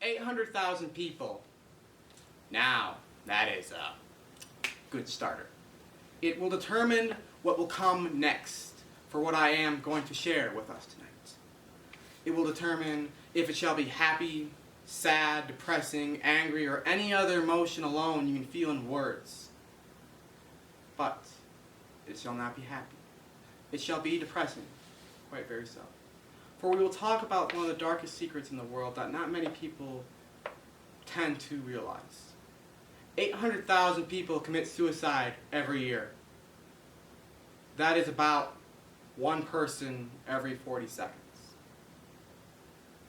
800,000 people. Now, that is a good starter. It will determine what will come next for what I am going to share with us tonight. It will determine if it shall be happy, sad, depressing, angry, or any other emotion alone you can feel in words. But it shall not be happy. It shall be depressing, quite very so. For we will talk about one of the darkest secrets in the world that not many people tend to realize. 800,000 people commit suicide every year. That is about one person every 40 seconds.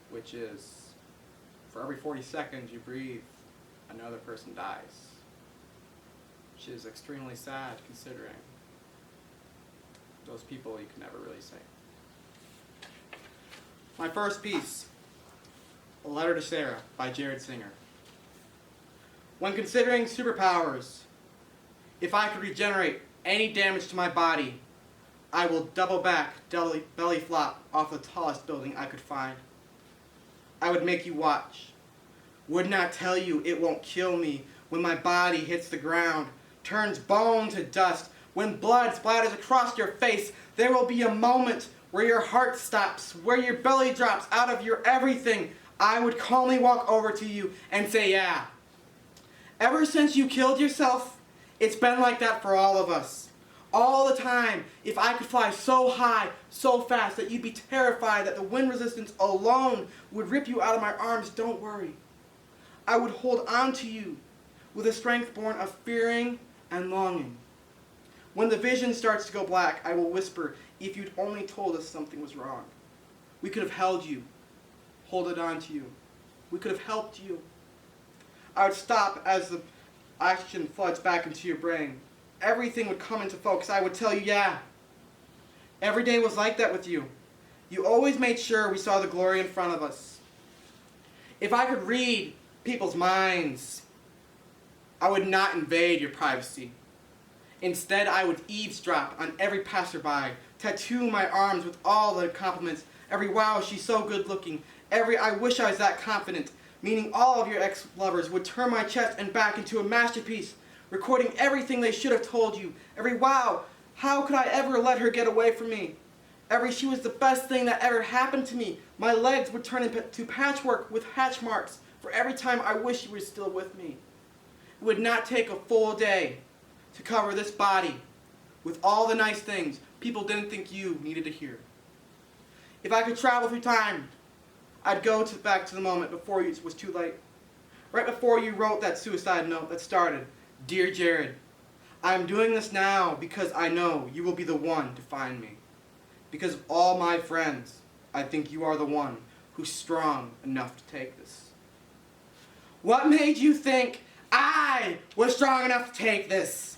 Which is, for every 40 seconds you breathe, another person dies. Which is extremely sad considering those people you can never really save. My first piece, A Letter to Sarah by Jared Singer. When considering superpowers, if I could regenerate any damage to my body, I will double back, belly flop off the tallest building I could find. I would make you watch. Would not tell you it won't kill me when my body hits the ground, turns bone to dust. When blood splatters across your face, there will be a moment where your heart stops, where your belly drops out of your everything. I would calmly walk over to you and say, yeah. Ever since you killed yourself, it's been like that for all of us. All the time. If I could fly so high, so fast that you'd be terrified that the wind resistance alone would rip you out of my arms, don't worry. I would hold on to you with a strength born of fearing and longing. When the vision starts to go black, I will whisper, if you'd only told us something was wrong. We could have held you, holded on to you. We could have helped you. I would stop as the oxygen floods back into your brain. Everything would come into focus. I would tell you, yeah. Every day was like that with you. You always made sure we saw the glory in front of us. If I could read people's minds, I would not invade your privacy. Instead, I would eavesdrop on every passerby, tattoo my arms with all the compliments, every wow, she's so good looking, every I wish I was that confident, meaning all of your ex-lovers would turn my chest and back into a masterpiece, recording everything they should have told you, every wow, how could I ever let her get away from me? Every she was the best thing that ever happened to me. My legs would turn into patchwork with hatch marks for every time I wish you were still with me. It would not take a full day to cover this body with all the nice things people didn't think you needed to hear. If I could travel through time, I'd go back to the moment before it was too late. Right before you wrote that suicide note that started, Dear Jared, I am doing this now because I know you will be the one to find me. Because of all my friends, I think you are the one who's strong enough to take this. What made you think I was strong enough to take this?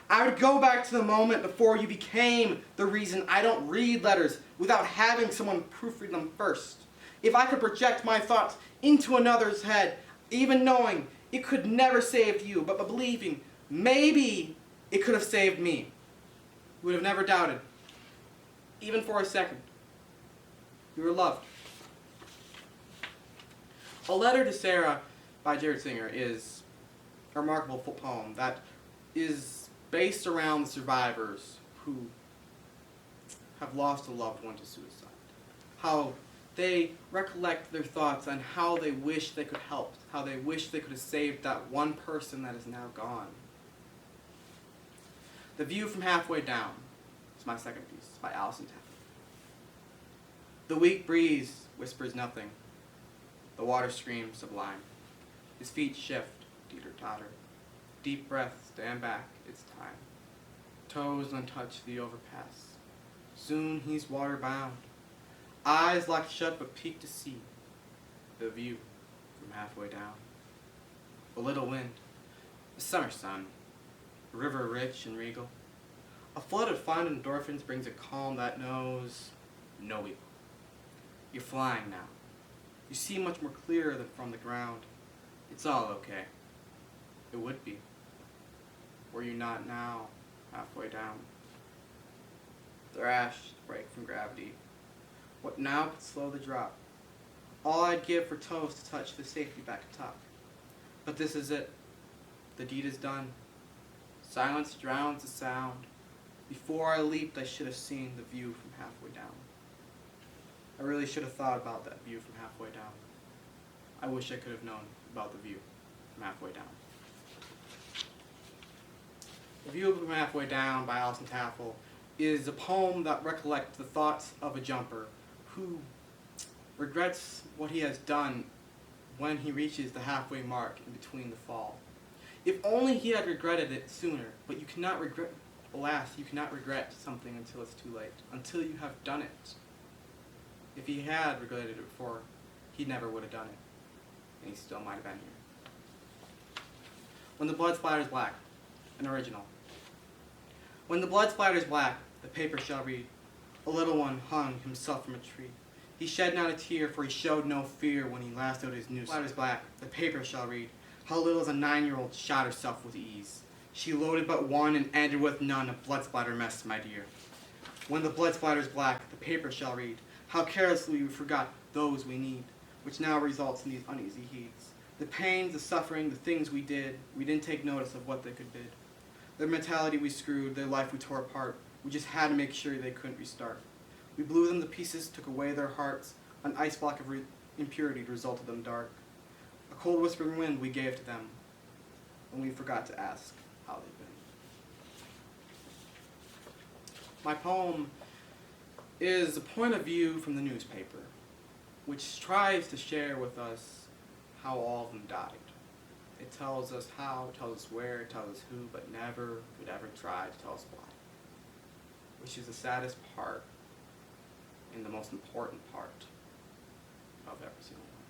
I would go back to the moment before you became the reason I don't read letters without having someone proofread them first. If I could project my thoughts into another's head, even knowing it could never save you, but believing maybe it could have saved me, you would have never doubted, even for a second. You were loved. A Letter to Sarah by Jared Singer is a remarkable poem that is based around the survivors who have lost a loved one to suicide. How they recollect their thoughts on how they wish they could help, how they wish they could have saved that one person that is now gone. The View from Halfway Down is my second piece, by Allison Taffy. The weak breeze whispers nothing. The water screams sublime. His feet shift, teeter-totter. Deep breath, stand back, it's time. Toes untouched the overpass. Soon he's water-bound. Eyes locked shut but peak to see the view from halfway down. A little wind, the summer sun, a river rich and regal. A flood of fun endorphins brings a calm that knows no evil. You're flying now. You see much more clearer than from the ground. It's all okay. It would be. Were you not now halfway down? Thrash, break from gravity. What now could slow the drop? All I'd give for toes to touch the safety back atop. But this is it. The deed is done. Silence drowns the sound. Before I leaped, I should have seen the view from halfway down. I really should have thought about that view from halfway down. I wish I could have known about the view from halfway down. The View from Halfway Down by Alison Taffel is a poem that recollects the thoughts of a jumper who regrets what he has done when he reaches the halfway mark in between the fall. If only he had regretted it sooner, but you cannot regret, alas, you cannot regret something until it's too late, until you have done it. If he had regretted it before, he never would have done it, and he still might have been here. When the Blood Splatters Black, an original. When the blood splatters black, the paper shall read, a little one hung himself from a tree. He shed not a tear, for he showed no fear when he lassoed his noose. Splatters black, the paper shall read, how little as a 9-year-old shot herself with ease. She loaded but one and ended with none, a blood splatter mess, my dear. When the blood splatters black, the paper shall read, how carelessly we forgot those we need, which now results in these uneasy heats. The pains, the suffering, the things we didn't take notice of what they could bid. Their mentality we screwed, their life we tore apart. We just had to make sure they couldn't restart. We blew them to pieces, took away their hearts. An ice block of impurity resulted them dark. A cold whispering wind we gave to them, and we forgot to ask how they've been. My poem is a point of view from the newspaper, which tries to share with us how all of them died. It tells us how, it tells us where, it tells us who, but never would ever try to tell us why. Which is the saddest part and the most important part of every single one.